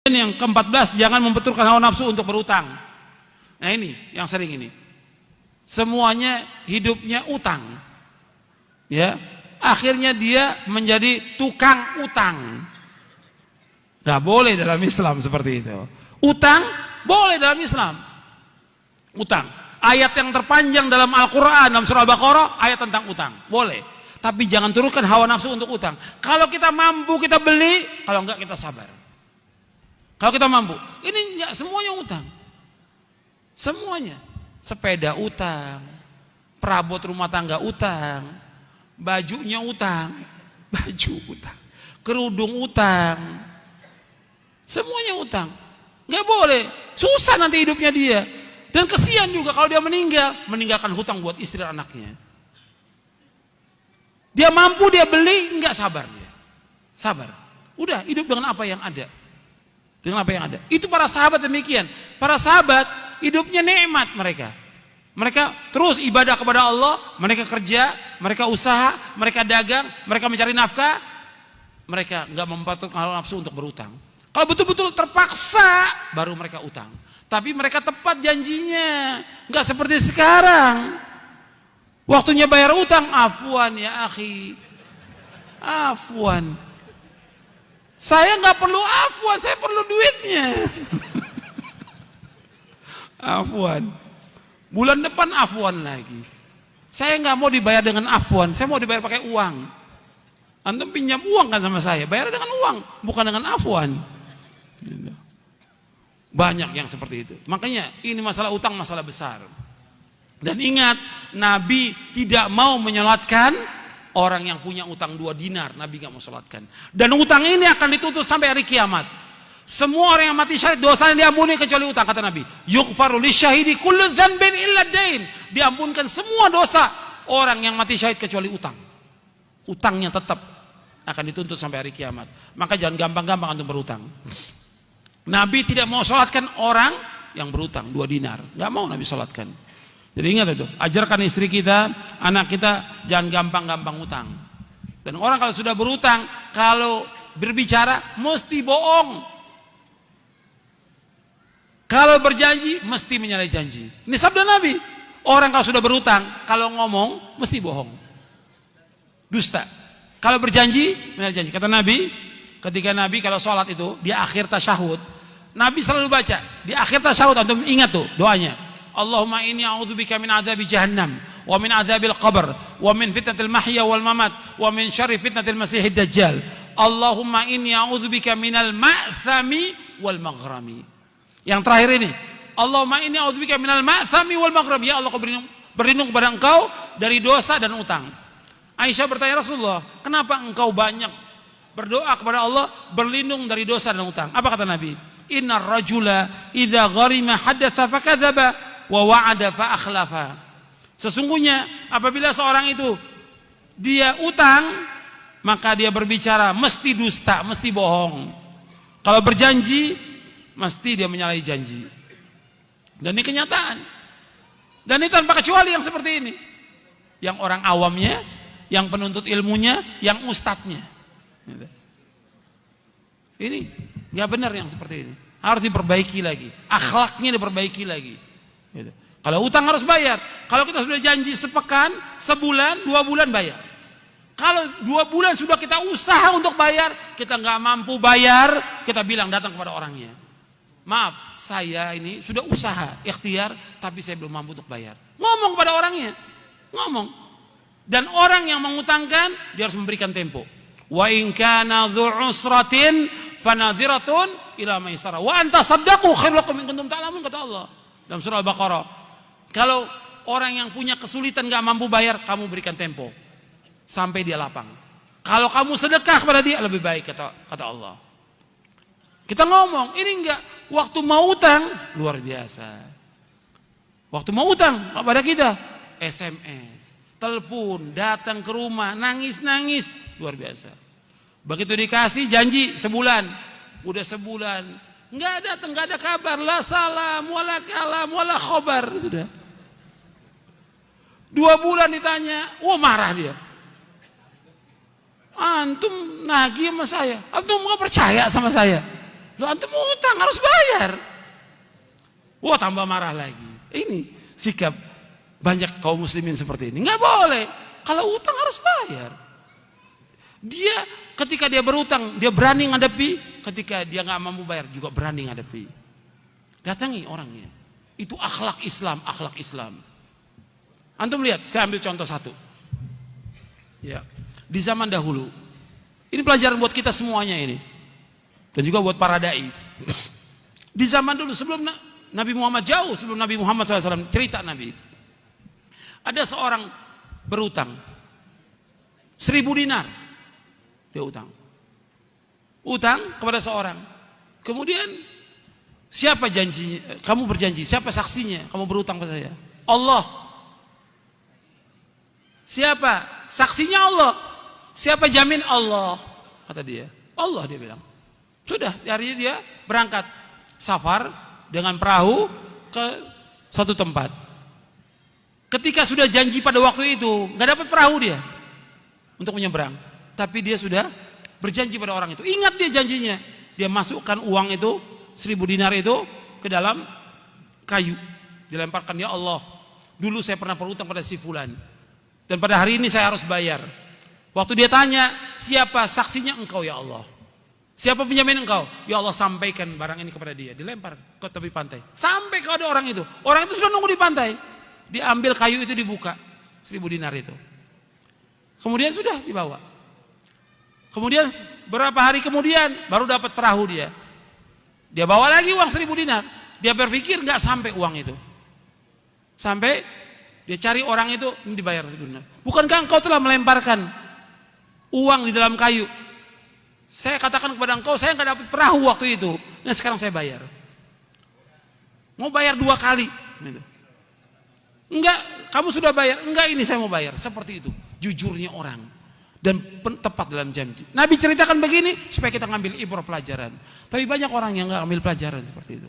Yang ke-14, jangan membenturkan hawa nafsu untuk berutang. Nah ini yang sering ini. Semuanya hidupnya utang. Ya, akhirnya dia menjadi tukang utang. Gak boleh dalam Islam seperti itu. Utang boleh dalam Islam. Utang. Ayat yang terpanjang dalam Al-Quran, dalam surah Al-Baqarah, ayat tentang utang. Boleh. Tapi jangan turunkan hawa nafsu untuk utang. Kalau kita mampu kita beli, kalau enggak kita sabar. Kalau kita mampu, ini ya, semuanya utang. Semuanya. Sepeda utang, perabot rumah tangga utang, bajunya utang, baju utang, kerudung utang. Semuanya utang. Nggak boleh. Susah nanti hidupnya dia. Dan kesian juga kalau dia meninggalkan hutang buat istri dan anaknya. Dia mampu, dia beli, nggak sabar dia. Sabar. Udah hidup dengan apa yang ada. Dengan apa yang ada. Itu para sahabat demikian. Para sahabat hidupnya nikmat mereka. Mereka terus ibadah kepada Allah, mereka kerja, mereka usaha, mereka dagang, mereka mencari nafkah. Mereka nggak memperturutkan hawa nafsu untuk berutang. Kalau betul-betul terpaksa baru mereka utang. Tapi mereka tepat janjinya. Nggak seperti sekarang. Waktunya bayar utang, afwan ya akhi. Afwan. Saya nggak perlu afwan, saya perlu duitnya. Afwan. Bulan depan afwan lagi. Saya nggak mau dibayar dengan afwan, saya mau dibayar pakai uang. Antum pinjam uang kan sama saya, bayar dengan uang, bukan dengan afwan. Banyak yang seperti itu. Makanya ini masalah utang masalah besar. Dan ingat, Nabi tidak mau menyolatkan orang yang punya utang 2 dinar. Nabi gak mau sholatkan. Dan utang ini akan ditutup sampai hari kiamat. Semua orang yang mati syahid dosanya diampuni kecuali utang, kata Nabi. Yughfaru lisyahidi kullu dzanbin illa dain. Diampunkan semua dosa orang yang mati syahid kecuali utang. Utangnya tetap akan dituntut sampai hari kiamat. Maka jangan gampang-gampang antum berutang. Nabi tidak mau sholatkan orang yang berutang 2 dinar. Gak mau Nabi sholatkan. Jadi ingat itu, ajarkan istri kita, anak kita, jangan gampang-gampang utang. Dan orang kalau sudah berutang, kalau berbicara mesti bohong. Kalau berjanji mesti menyalahi janji. Ini sabda Nabi. Orang kalau sudah berutang, kalau ngomong mesti bohong. Dusta. Kalau berjanji menyalahi janji. Kata Nabi, ketika Nabi kalau sholat itu di akhir tasyahud, Nabi selalu baca di akhir tasyahud, antum ingat tuh doanya. Allahumma inni a'udzubika min adzabi jahannam wa min adzabil qabr wa min fitnatil mahya wal mamat wa min syarri fitnatil masiihid dajjal. Allahumma inni a'udzubika minal ma'thami wal maghrami. Yang terakhir ini, Allahumma inni a'udzubika minal ma'thami wal maghrami. Ya Allah, aku berlindung kepada Engkau dari dosa dan utang. Aisyah bertanya, Rasulullah, kenapa engkau banyak berdoa kepada Allah berlindung dari dosa dan utang? Apa kata Nabi? Innar rajula idza gharima hadatsa fakadzaba wa wa'ada fa akhlafa. Sesungguhnya apabila seorang itu dia utang, maka dia berbicara mesti dusta, mesti bohong. Kalau berjanji mesti dia menyalahi janji. Dan ini kenyataan. Dan ini tanpa kecuali yang seperti ini. Yang orang awamnya, yang penuntut ilmunya, yang ustadznya. Ini nggak benar yang seperti ini. Harus diperbaiki lagi. Akhlaknya diperbaiki lagi. Gitu. Kalau utang harus bayar. Kalau kita sudah janji sepekan, sebulan, 2 bulan bayar. Kalau 2 bulan sudah kita usaha untuk bayar, kita nggak mampu bayar, kita bilang datang kepada orangnya. Maaf, saya ini sudah usaha, ikhtiar, tapi saya belum mampu untuk bayar. Ngomong kepada orangnya, ngomong. Dan orang yang mengutangkan, dia harus memberikan tempo. Wa in kana dzu usratin fanadhiratun ila maisarah. Wa anta saddaqu khairul lakum in kuntum ta'lamun, kata Allah. Dalam surah Al-Baqarah, kalau orang yang punya kesulitan gak mampu bayar, kamu berikan tempo sampai dia lapang. Kalau kamu sedekah kepada dia lebih baik, kata Allah. Kita ngomong, ini enggak waktu mau utang luar biasa. Waktu mau utang kepada kita, SMS, telepon, datang ke rumah, nangis-nangis, luar biasa. Begitu dikasih janji sebulan, udah sebulan nggak datang, nggak ada kabar, la salam, wala kalam, wala khobar, sudah. 2 bulan ditanya, marah dia. Antum nagih sama saya, antum nggak percaya sama saya. Lo antum utang harus bayar. Wah, tambah marah lagi. Ini sikap banyak kaum muslimin seperti ini. Nggak boleh. Kalau utang harus bayar. Dia ketika dia berutang, dia berani ngadepi. Ketika dia nggak mampu bayar, juga berani ngadepi. Datangi orangnya. Itu akhlak Islam, akhlak Islam. Antum lihat, saya ambil contoh satu. Ya, di zaman dahulu, ini pelajaran buat kita semuanya ini, dan juga buat para dai. Di zaman dulu, sebelum Nabi Muhammad, jauh sebelum Nabi Muhammad SAW, cerita Nabi, ada seorang berutang 1.000 dinar, dia utang kepada seorang. Kemudian siapa janjinya? Kamu berjanji, siapa saksinya? Kamu berutang pada saya? Allah. Siapa? Saksinya Allah. Siapa jamin? Allah. Kata dia. Allah, dia bilang. Sudah, hari dia berangkat safar dengan perahu ke satu tempat. Ketika sudah janji pada waktu itu, nggak dapat perahu dia untuk menyeberang. Tapi dia sudah berjanji pada orang itu. Ingat dia janjinya. Dia masukkan uang itu, 1.000 dinar itu ke dalam kayu. Dilemparkan, ya Allah, dulu saya pernah berutang pada si fulan. Dan pada hari ini saya harus bayar. Waktu dia tanya, siapa saksinya? Engkau, ya Allah. Siapa penjamin? Engkau. Ya Allah, sampaikan barang ini kepada dia. Dilempar ke tepi pantai. Sampai kepada orang itu. Orang itu sudah nunggu di pantai. Diambil kayu itu, dibuka 1.000 dinar itu. Kemudian sudah dibawa. Kemudian berapa hari kemudian baru dapat perahu dia. Dia bawa lagi uang 1.000 dinar. Dia berpikir nggak sampai uang itu. Sampai dia cari orang itu, ini dibayar sebenarnya. Bukankah engkau telah melemparkan uang di dalam kayu? Saya katakan kepada engkau, saya nggak dapat perahu waktu itu. Nah sekarang saya bayar. Mau bayar 2 kali. Enggak, kamu sudah bayar. Enggak, ini saya mau bayar. Seperti itu. Jujurnya orang. Dan tepat dalam janji. Nabi ceritakan begini, supaya kita ngambil ibrah pelajaran. Tapi banyak orang yang nggak ambil pelajaran seperti itu.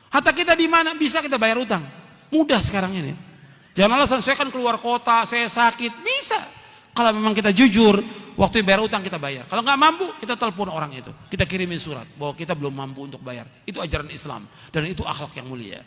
Hatta kita di mana bisa kita bayar utang. Mudah sekarang ini. Jangan alasan, saya kan keluar kota, saya sakit. Bisa. Kalau memang kita jujur, waktu bayar utang kita bayar. Kalau nggak mampu, kita telepon orang itu. Kita kirimin surat bahwa kita belum mampu untuk bayar. Itu ajaran Islam. Dan itu akhlak yang mulia.